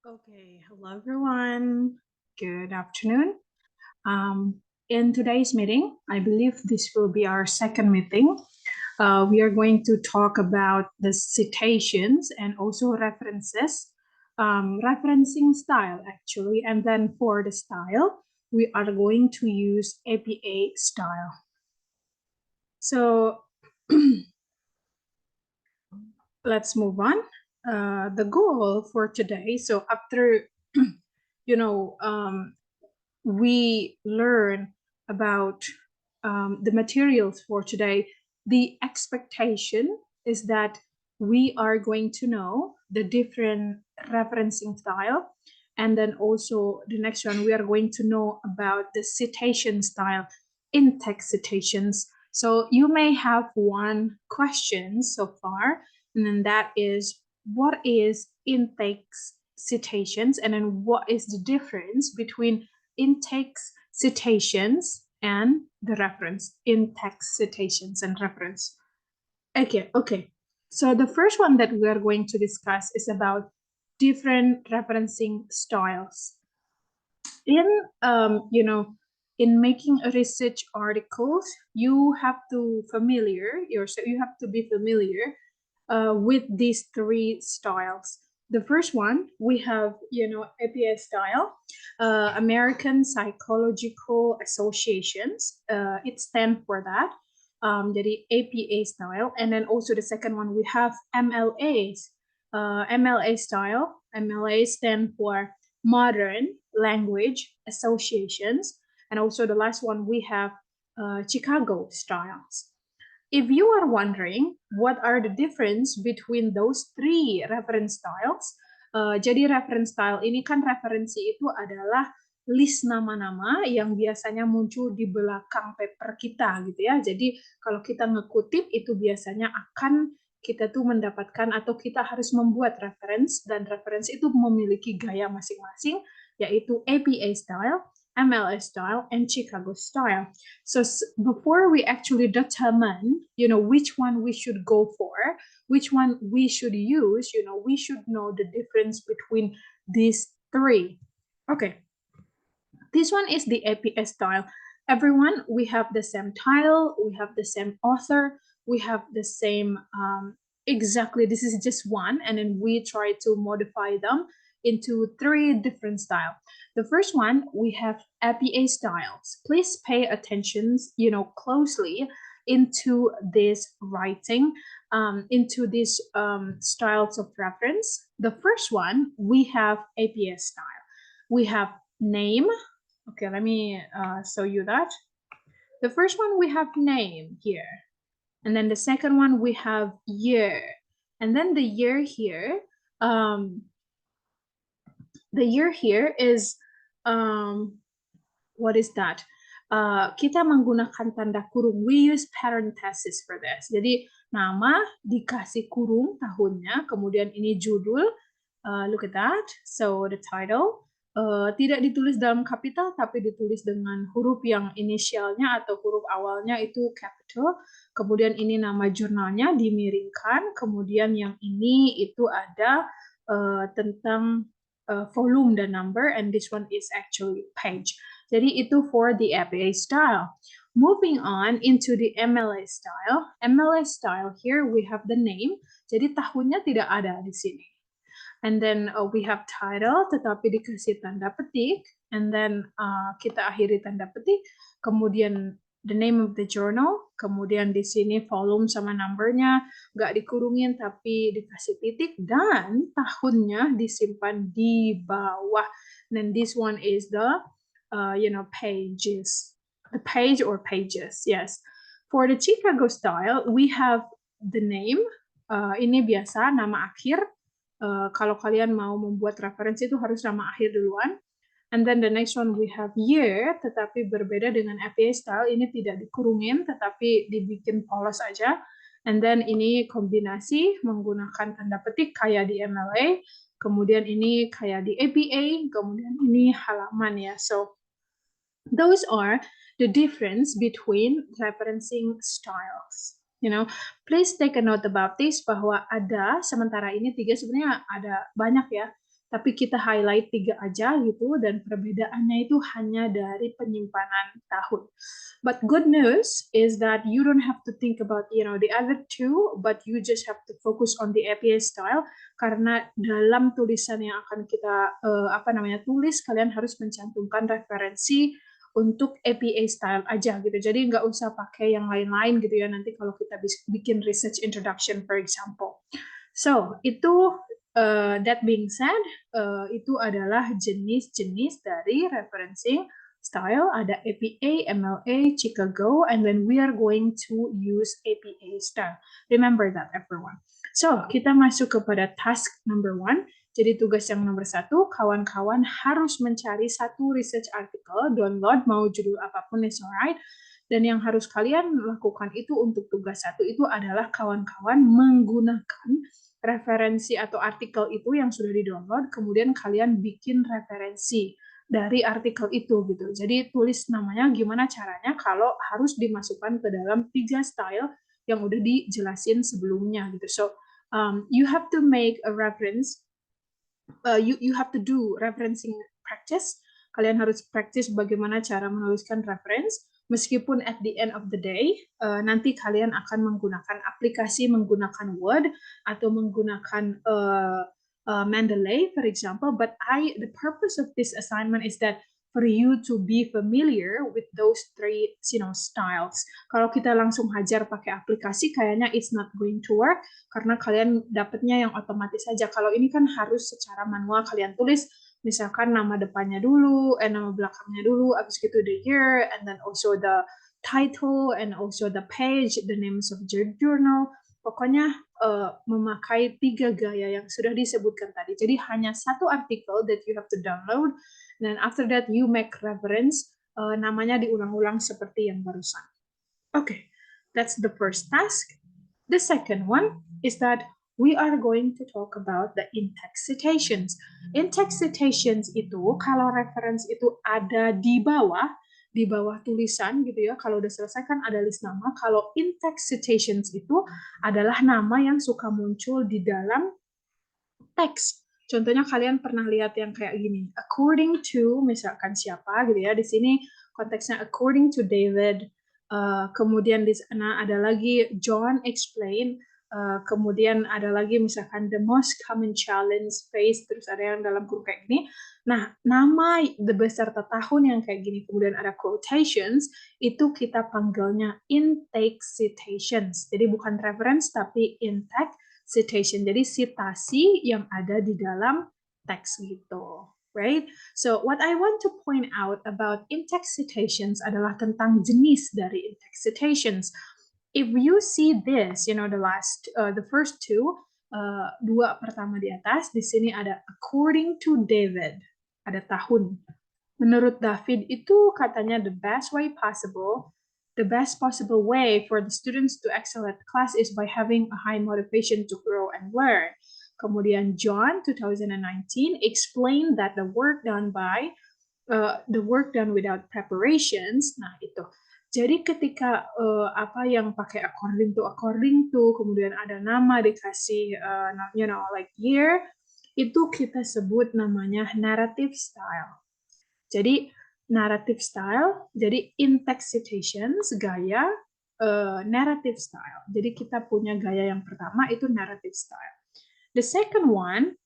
Okay, hello everyone. Good afternoon. In today's meeting, I believe this will be our second meeting. We are going to talk about the citations and also references, referencing style actually. And then for the style, we are going to use APA style. So let's move on. The goal for today, so after, we learn about the materials for today, the expectation is that we are going to know the different referencing style. And then also the next one, we are going to know about the citation style in text citations. So you may have one question so far, and then that is, what is in-text citations? And then what is the difference between in-text citations and the reference? In-text citations and reference. Okay. So the first one that we are going to discuss is about different referencing styles. In making a research articles, you have to be familiar with these three styles. The first one, we have, APA style, American Psychological Associations. It stands for that. Jadi APA style. And then also the second one, we have MLAs. MLA style. MLA stand for Modern Language Associations. And also the last one, we have Chicago styles. If you are wondering what are the difference between those three reference styles, jadi reference style ini kan referensi itu adalah list nama-nama yang biasanya muncul di belakang paper kita gitu ya. Jadi kalau kita ngekutip itu biasanya akan kita tuh mendapatkan atau kita harus membuat reference, dan reference itu memiliki gaya masing-masing, yaitu APA style, MLA style, and Chicago style. So before we actually determine, which one we should go for, which one we should use, we should know the difference between these three. Okay, this one is the APA style. Everyone, we have the same title, we have the same author, we have the same, exactly, this is just one, and then we try to modify them into three different styles. The first one, we have APA styles. Please pay attention, closely into this writing, into these styles of reference. The first one, we have APA style. We have name. Okay, let me show you that. The first one, we have name here. And then the second one, we have year. And then the year here, is, what is that? Kita menggunakan tanda kurung. We use parenthesis for this. Jadi nama dikasih kurung tahunnya, kemudian ini judul. Look at that. So the title tidak ditulis dalam kapital, tapi ditulis dengan huruf yang inisialnya atau huruf awalnya itu capital. Kemudian ini nama jurnalnya dimiringkan. Kemudian yang ini itu ada tentang volume dan number, and this one is actually page. Jadi itu for the APA style. Moving on into the MLA style. MLA style, here we have the name. Jadi tahunnya tidak ada di sini. And then we have title, tetapi dikasih tanda petik. And then kita akhiri tanda petik. Kemudian the name of the journal. Kemudian di sini volume sama numbernya nggak dikurungin tapi dikasih titik. Dan tahunnya disimpan di bawah. And then this one is the pages. The page or pages, yes. For the Chicago style, we have the name. Ini biasa nama akhir. Kalau kalian mau membuat referensi itu harus nama akhir duluan. And then the next one we have year, tetapi berbeda dengan APA style, ini tidak dikurungin, tetapi dibikin polos aja. And then ini kombinasi menggunakan tanda petik kayak di MLA, kemudian ini kayak di APA, kemudian ini halaman ya. So those are the difference between referencing styles. Please take a note about this, bahwa ada, sementara ini tiga, sebenarnya ada banyak ya, tapi kita highlight 3 aja gitu, dan perbedaannya itu hanya dari penyimpanan tahun. But good news is that you don't have to think about, the other two, but you just have to focus on the APA style, karena dalam tulisan yang akan kita tulis, kalian harus mencantumkan referensi untuk APA style aja gitu. Jadi nggak usah pakai yang lain-lain gitu ya, nanti kalau kita bikin research introduction for example. So, itu that being said, itu adalah jenis-jenis dari referencing style. Ada APA, MLA, Chicago, and then we are going to use APA style. Remember that, everyone. So, kita masuk kepada task number 1. Jadi tugas yang nomor 1, kawan-kawan harus mencari satu research article, download, mau judul apapun, is alright. Dan yang harus kalian lakukan itu untuk tugas 1 itu adalah kawan-kawan menggunakan referensi atau artikel itu yang sudah di-download, kemudian kalian bikin referensi dari artikel itu gitu. Jadi tulis namanya gimana caranya kalau harus dimasukkan ke dalam 3 style yang udah dijelasin sebelumnya gitu. So you have to make a reference. You have to do referencing practice. Kalian harus practice bagaimana cara menuliskan reference. Meskipun at the end of the day, nanti kalian akan menggunakan aplikasi, menggunakan Word, atau menggunakan Mendeley, for example. But the purpose of this assignment is that for you to be familiar with those 3, styles. Kalau kita langsung hajar pakai aplikasi, kayaknya it's not going to work, karena kalian dapatnya yang otomatis saja. Kalau ini kan harus secara manual kalian tulis, misalkan nama depannya dulu, nama belakangnya dulu, habis gitu the year, and then also the title, and also the page, the names of your journal. Pokoknya memakai 3 gaya yang sudah disebutkan tadi. Jadi hanya satu artikel that you have to download, dan after that you make reference, namanya diulang-ulang seperti yang barusan. Okay, that's the first task. The second one is that we are going to talk about the in-text citations. In-text citations itu, kalau reference itu ada di bawah tulisan gitu ya, kalau udah selesai kan ada list nama. Kalau in-text citations itu adalah nama yang suka muncul di dalam teks. Contohnya kalian pernah lihat yang kayak gini, according to misalkan siapa gitu ya, di sini konteksnya according to David, kemudian di sana ada lagi John explain, kemudian ada lagi misalkan the most common challenge faced, terus ada yang dalam kurung kayak gini. Nah, nama the beserta tahun yang kayak gini, kemudian ada quotations, itu kita panggilnya in-text citations. Jadi bukan reference tapi in-text citation. Jadi citasi yang ada di dalam teks gitu, right? So what I want to point out about in-text citations adalah tentang jenis dari in-text citations. If you see this, the first two, 2 pertama di atas, di sini ada according to David, ada tahun. Menurut David itu katanya the best possible way for the students to excel at class is by having a high motivation to grow and learn. Kemudian John 2019 explained that the work done without preparations. Nah itu. Jadi ketika apa yang pakai according to, kemudian ada nama dikasih like year, itu kita sebut namanya narrative style. Jadi narrative style, jadi in-text citations, gaya narrative style. Jadi kita punya gaya yang pertama itu narrative style. The second one,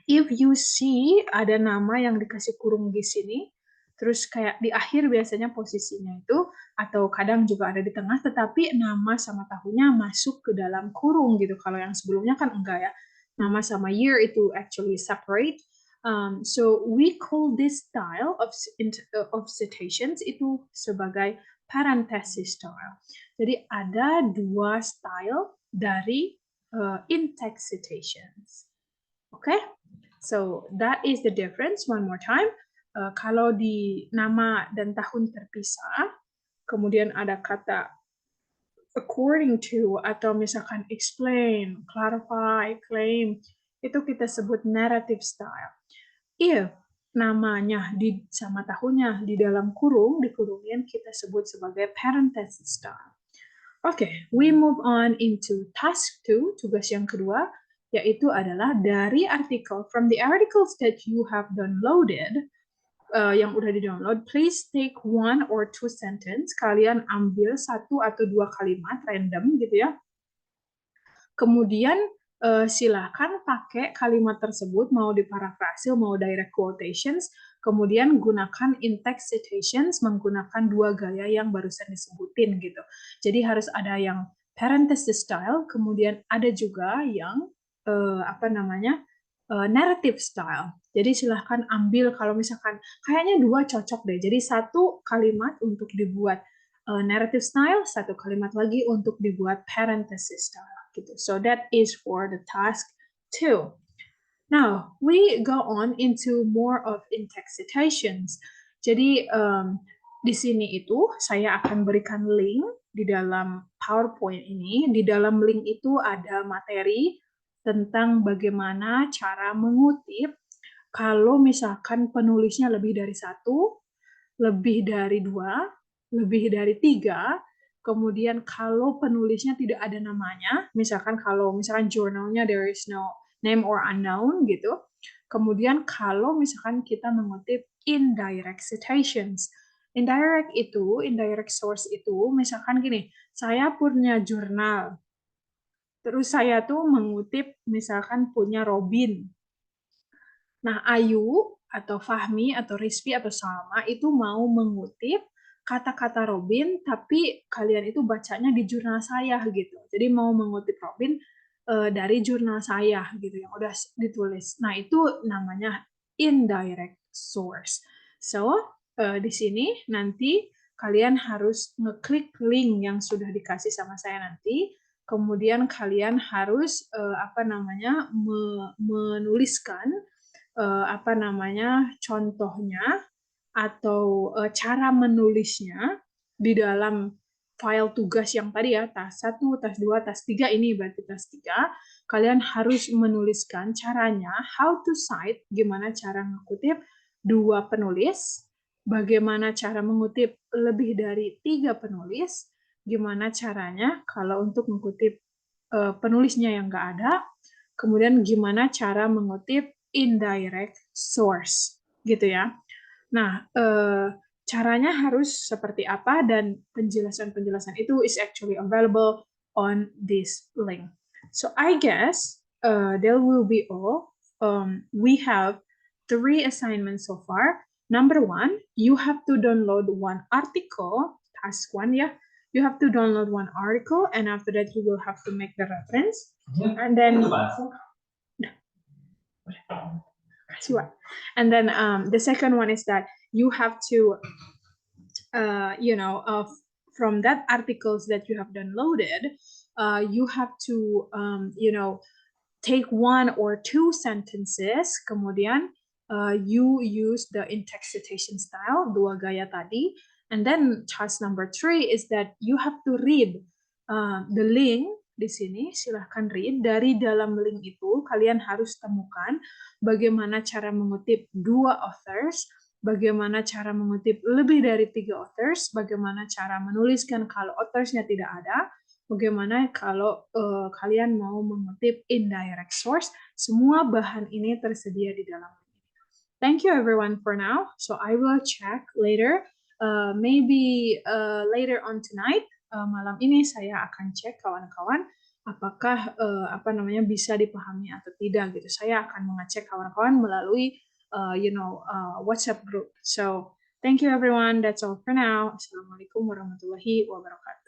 if you see ada nama yang dikasih kurung di sini, terus kayak di akhir biasanya posisinya itu, atau kadang juga ada di tengah, tetapi nama sama tahunnya masuk ke dalam kurung gitu. Kalau yang sebelumnya kan enggak ya. Nama sama year itu actually separate. So we call this style of citations itu sebagai parenthesis style. Jadi ada 2 style dari in-text citations. Okay, so that is the difference. One more time. Kalau di nama dan tahun terpisah, kemudian ada kata according to atau misalkan explain, clarify, claim, itu kita sebut narrative style. If namanya sama tahunnya di dalam kurung, dikurungin, kita sebut sebagai parenthesis style. Okay, we move on into task 2, tugas yang kedua, yaitu adalah dari artikel, from the articles that you have downloaded, yang udah di-download, please take one or two sentence. Kalian ambil satu atau dua kalimat random gitu ya. Kemudian silahkan pakai kalimat tersebut, mau diparafrase, mau direct quotations, kemudian gunakan in-text citations, menggunakan dua gaya yang barusan disebutin gitu. Jadi harus ada yang parenthesis style, kemudian ada juga yang narrative style. Jadi silahkan ambil, kalau misalkan kayaknya dua cocok deh. Jadi satu kalimat untuk dibuat narrative style, satu kalimat lagi untuk dibuat parenthesis style gitu. So that is for the task 2. Now we go on into more of in-text citations. Jadi di sini itu saya akan berikan link di dalam PowerPoint ini. Di dalam link itu ada materi tentang bagaimana cara mengutip kalau misalkan penulisnya lebih dari satu, lebih dari dua, lebih dari tiga, kemudian kalau penulisnya tidak ada namanya, misalkan jurnalnya there is no name or unknown gitu, kemudian kalau misalkan kita mengutip indirect citations. Indirect source itu, misalkan gini, saya punya jurnal, terus saya tuh mengutip misalkan punya Robin. Nah, Ayu atau Fahmi atau Rizvi atau Salma itu mau mengutip kata-kata Robin, tapi kalian itu bacanya di jurnal saya gitu. Jadi mau mengutip Robin dari jurnal saya gitu yang udah ditulis. Nah, itu namanya indirect source. So, di sini nanti kalian harus ngeklik link yang sudah dikasih sama saya nanti. Kemudian kalian harus menuliskan contohnya atau cara menulisnya di dalam file tugas yang tadi ya, tas 1, tas 2, tas 3, ini berarti tas 3. Kalian harus menuliskan caranya, how to cite, gimana cara mengutip dua penulis, bagaimana cara mengutip lebih dari 3 penulis, gimana caranya kalau untuk mengutip penulisnya yang nggak ada, kemudian gimana cara mengutip indirect source, gitu ya. Nah, caranya harus seperti apa, dan penjelasan-penjelasan itu is actually available on this link. So I guess there will be all. We have 3 assignments so far. Number 1, you have to download one article, task 1 ya. You have to download one article, and after that you will have to make the reference. And then the second one is that you have to from that articles that you have downloaded, you have to take one or two sentences, kemudian you use the in-text citation style, dua gaya tadi, and then task number 3 is that you have to read the link. Di sini silahkan read, dari dalam link itu kalian harus temukan bagaimana cara mengutip dua authors, bagaimana cara mengutip lebih dari 3 authors, bagaimana cara menuliskan kalau authorsnya tidak ada, bagaimana kalau kalian mau mengutip indirect source. Semua bahan ini tersedia di dalam link ini. Thank you everyone for now. So I will check later, maybe later on tonight. Malam ini saya akan cek kawan-kawan apakah bisa dipahami atau tidak gitu. Saya akan mengecek kawan-kawan melalui WhatsApp group. So thank you everyone. That's all for now. Assalamualaikum warahmatullahi wabarakatuh.